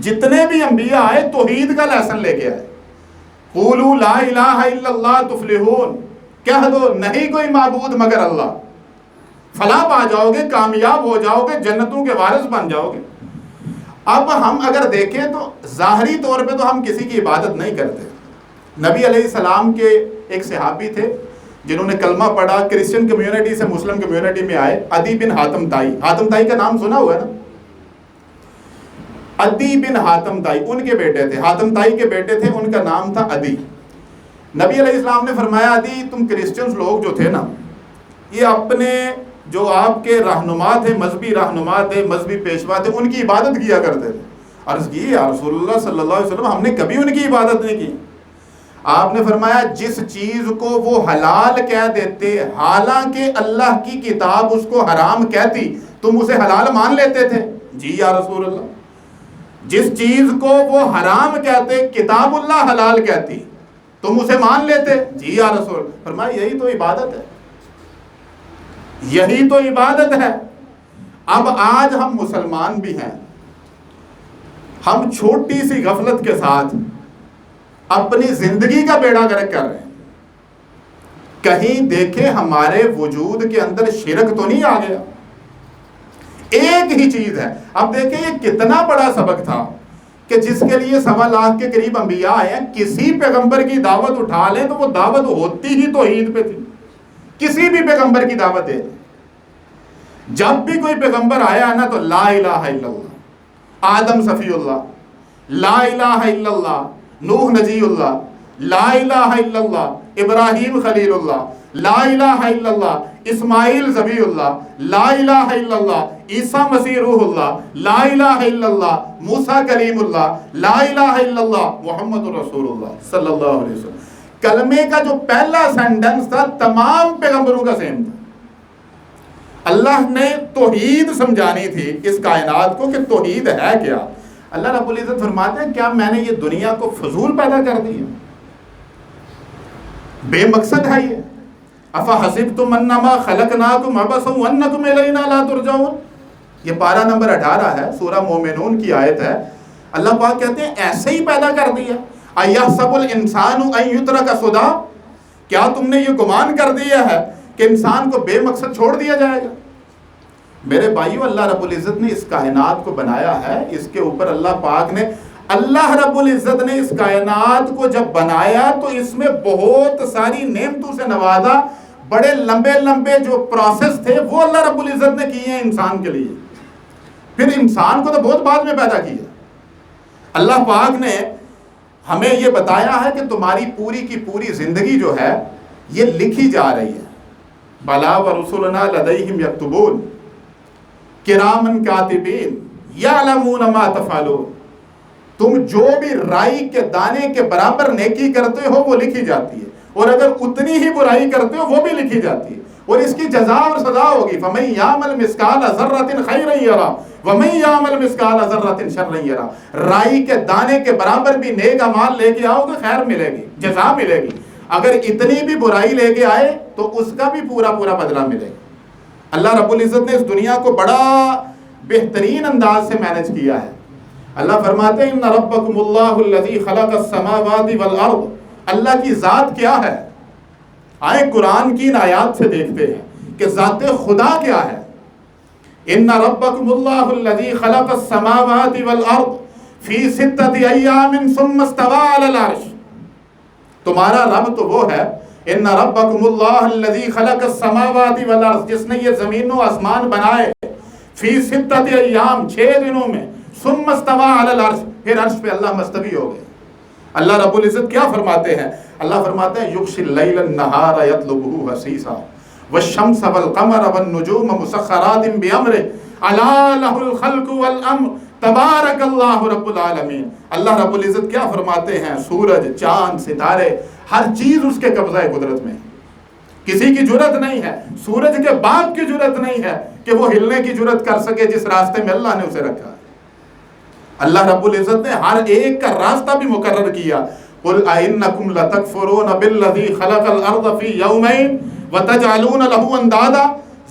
جتنے بھی انبیاء آئے توحید کا لیسن لے کے آئے. قولوا لا الہ الا اللہ تفلحون، کہہ دو نہیں کوئی معبود مگر اللہ، فلاح پا جاؤ گے، کامیاب ہو جاؤ گے، جنتوں کے وارث بن جاؤ گے. اب ہم اگر دیکھیں تو ظاہری طور پہ تو ہم کسی کی عبادت نہیں کرتے. نبی علیہ السلام کے ایک صحابی تھے جنہوں نے کلمہ پڑھا، کرسچن کمیونٹی سے مسلم کمیونٹی میں آئے، عدی بن حاتم طائی. حاتم طائی کا نام سنا ہوا ہے نا؟ عدی بن حاتم طائی ان کے بیٹے تھے، حاتم طائی کے بیٹے تھے، ان کا نام تھا عدی. نبی علیہ السلام نے فرمایا عدی تم کرسچنز لوگ جو تھے نا، یہ اپنے جو آپ کے رہنما تھے، مذہبی رہنما تھے، مذہبی پیشوا تھے، ان کی عبادت کیا کرتے تھے. عرض کی یا رسول اللہ صلی اللہ علیہ وسلم ہم نے کبھی ان کی عبادت نہیں کی. آپ نے فرمایا جس چیز کو وہ حلال کہہ دیتے حالانکہ اللہ کی کتاب اس کو حرام کہتی، تم اسے حلال مان لیتے تھے؟ جی یا رسول اللہ. جس چیز کو وہ حرام کہتے کتاب اللہ حلال کہتی، تم اسے مان لیتے؟ جی یا رسول اللہ. فرمایا یہی تو عبادت ہے، یہی تو عبادت ہے. اب آج ہم مسلمان بھی ہیں، ہم چھوٹی سی غفلت کے ساتھ اپنی زندگی کا بیڑا گرک کر رہے ہیں. کہیں دیکھیں ہمارے وجود کے اندر شرک تو نہیں آ گیا؟ ایک ہی چیز ہے. اب دیکھیں یہ کتنا بڑا سبق تھا کہ جس کے لیے 1.25 لاکھ کے قریب انبیاء آئے ہیں. کسی پیغمبر کی دعوت اٹھا لیں تو وہ دعوت ہوتی ہی توحید پہ تھی. کسی بھی پیغمبر کی دعوت دے، جب بھی کوئی پیغمبر آیا نا تو لا الہ الا اللہ، آدم صفی اللہ، لا الہ الا اللہ نوح نجی اللہ، لا الہ الا اللہ ابراہیم خلیل اللہ، لا الہ الا اللہ اسماعیل ذبی اللہ، لا الہ الا اللہ عیسیٰ مسیح روح اللہ، لا الہ الا اللہ موسیٰ کلیم اللہ، لا الہ الا اللہ محمد رسول اللہ صلی اللہ علیہ وسلم. کلمے کا جو پہلا سینٹنس تھا تمام پیغمبروں کا سیم تھا. اللہ نے توحید سمجھانی تھی اس کائنات کو کہ توحید ہے کیا. اللہ رب العزت فرماتے ہیں کیا میں نے یہ دنیا کو فضول پیدا کر دیا؟ بے مقصد ہے یہ. افحسبتم انما خلقناکم عبثا وانکم الینا لا ترجعون. یہ پارہ نمبر 18 ہے، سورہ مومنون کی آیت ہے. اللہ پاک کہتے ہیں ایسے ہی پیدا کر دیا. ایحسب الانسان ان یترک سدی، کیا تم نے یہ گمان کر دیا ہے کہ انسان کو بے مقصد چھوڑ دیا جائے گا؟ میرے بھائیو اللہ رب العزت نے اس کائنات کو بنایا ہے. اس کے اوپر اللہ رب العزت نے اس کائنات کو جب بنایا تو اس میں بہت ساری نعمتوں سے نوازا. بڑے لمبے لمبے جو پروسیس تھے وہ اللہ رب العزت نے کیے ہیں انسان کے لیے. پھر انسان کو تو بہت بعد میں پیدا کیا. اللہ پاک نے ہمیں یہ بتایا ہے کہ تمہاری پوری کی پوری زندگی جو ہے یہ لکھی جا رہی ہے. بلا ورسلنا لدیہم یکتبون کرامن کاتبین یعلمون ما تفعلون. تم جو بھی رائی کے دانے کے برابر نیکی کرتے ہو وہ لکھی جاتی ہے، اور اگر اتنی ہی برائی کرتے ہو وہ بھی لکھی جاتی ہے، اور اس کی جزا اور سزا ہوگی. فمن یعمل مثقال ذرۃ خیرا یرہ ومن یعمل مثقال ذرۃ شرا یرہ. رائی کے دانے کے برابر بھی نیک اعمال لے کے آؤ گے خیر ملے گی، جزا ملے گی. اگر اتنی بھی برائی لے کے آئے تو اس کا بھی پورا پورا بدلہ ملے گا. اللہ رب العزت نے اس دنیا کو بڑا بہترین انداز سے مینج کیا ہے. اللہ فرماتے ہیں ان ربکم اللہ الذی خلق السماوات والارض. اللہ کی ذات کیا ہے؟ آئے قرآن کی ان آیات سے دیکھتے ہیں کہ ذات خدا کیا ہے. ان ربکم اللہ الذی خلق السماوات والارض فی 6 ایام ثم استوى علی العرش. تمہارا رب تو وہ ہے ان ربکم اللہ الذی خلق السماوات والارض، جس نے یہ زمین و آسمان بنائے فی 6 ایام 6 دنوں میں، ثم استوى علی العرش، پھر عرش پہ اللہ مستوی ہو گئے. اللہ رب العزت کیا فرماتے ہیں؟ اللہ فرماتے ہیں یغشی اللیل النہار یطلبہ حثیثا والشمس والقمر والنجوم مسخرات بامرہ الا لہ الخلق والامر تبارک اللہ رب العالمین. اللہ رب العزت کیا فرماتے ہیں؟ سورج، چاند، ستارے، ہر چیز اس کے قبضہ قدرت میں. کسی کی جرت نہیں ہے، سورج کے باپ کی جرت نہیں ہے کہ وہ ہلنے کی جرت کر سکے جس راستے میں اللہ نے اسے رکھا ہے. اللہ رب العزت نے ہر ایک کا راستہ بھی مقرر کیا. قل أئنكم لتكفرون بالذي خلق الأرض في يومين وتجعلون له أندادا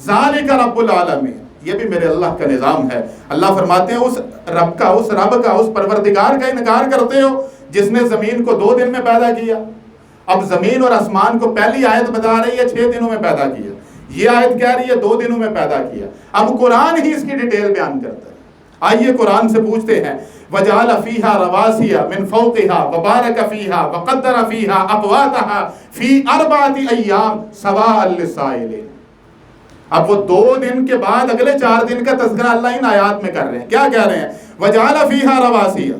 ذلك رب العالمين. یہ بھی میرے اللہ کا نظام ہے۔ اللہ فرماتے ہیں اس رب کا، اس پروردگار کا انکار کرتے ہو جس نے زمین کو 2 دن میں پیدا کیا۔ اب زمین اور آسمان کو پہلی آیت بتا رہی ہے 6 دنوں میں پیدا کیا، یہ آیت کہہ رہی ہے 2 دنوں میں پیدا کیا۔ اب قرآن ہی اس کی ڈیٹیل بیان کرتا ہے۔ آئیے قرآن سے پوچھتے ہیں وَجَعَلَ فِيهَا رَوَاسِيَ مِن فَوْقِهَا وَبَارَكَ فِيهَا وَقَدَّرَ فِيهَا أَقْوَاتَهَا فِي 4 أَيَّامٍ سَوَاءً لِلسَّائِلِينَ۔ اب وہ 2 دن کے بعد اگلے 4 دن کا تذکرہ اللہ ان آیات میں کر رہے ہیں۔ کیا کہہ رہے ہیں؟ وَجَعَلَ فِيهَا رَوَاسِيَ،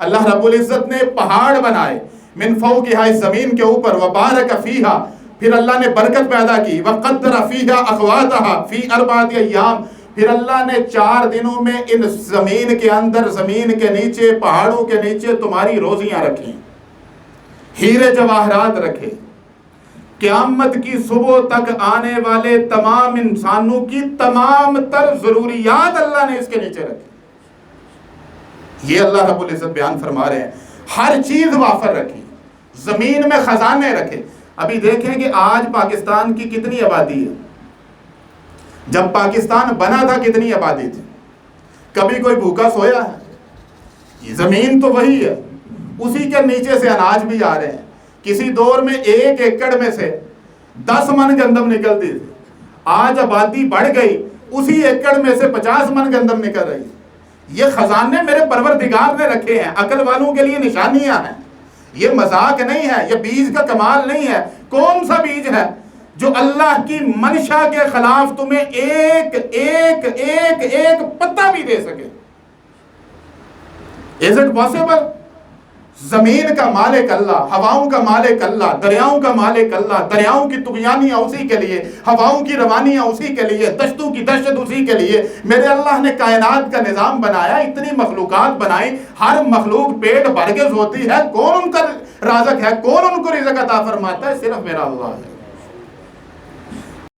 اللہ رب العزت نے پہاڑ بنائے، من فوقها اس زمین کے اوپر، وَبَارَكَ فِيهَا پھر اللہ نے برکت پیدا کی، وَقَدَّرَ فِيهَا أَقْوَاتَهَا فِي 4 أَيَّامٍ پھر اللہ نے 4 دنوں میں ان زمین کے اندر، زمین کے نیچے، پہاڑوں کے نیچے تمہاری روزیاں رکھیں، ہیرے جواہرات رکھے، قیامت کی صبح تک آنے والے تمام انسانوں کی تمام تر ضروریات اللہ نے اس کے نیچے رکھی۔ یہ اللہ رب العزت بیان فرما رہے ہیں، ہر چیز وافر رکھی، زمین میں خزانے رکھے۔ ابھی دیکھیں کہ آج پاکستان کی کتنی آبادی ہے، جب پاکستان بنا تھا کتنی آبادی تھی؟ کبھی کوئی بھوکا سویا ہے؟ یہ زمین تو وہی ہے، اسی کے نیچے سے اناج بھی آ رہے ہیں۔ کسی دور میں 1 ایکڑ میں سے 10 من گندم نکلتی تھی، آج آبادی بڑھ گئی، اسی ایکڑ میں سے 50 من گندم نکل رہی ہے۔ یہ خزانے میرے پروردگار نے رکھے ہیں، عقل والوں کے لیے نشانیاں ہیں، یہ مذاق نہیں ہے، یہ بیج کا کمال نہیں ہے۔ کون سا بیج ہے جو اللہ کی منشا کے خلاف تمہیں ایک ایک ایک ایک پتا بھی دے سکے؟ Is it possible؟ زمین کا مالک اللہ، ہواؤں کا مالک اللہ، دریاؤں کا مالک اللہ، دریاؤں کی طغیانیاں اسی کے لیے، ہواؤں کی روانیاں اسی کے لیے، دشتوں کی دہشت اسی کے لیے۔ میرے اللہ نے کائنات کا نظام بنایا، اتنی مخلوقات بنائی، ہر مخلوق پیٹ بھر کے سوتی ہے، کون ان کا رازق ہے، کون ان کو رزق عطا فرماتا ہے؟ صرف میرا اللہ ہے۔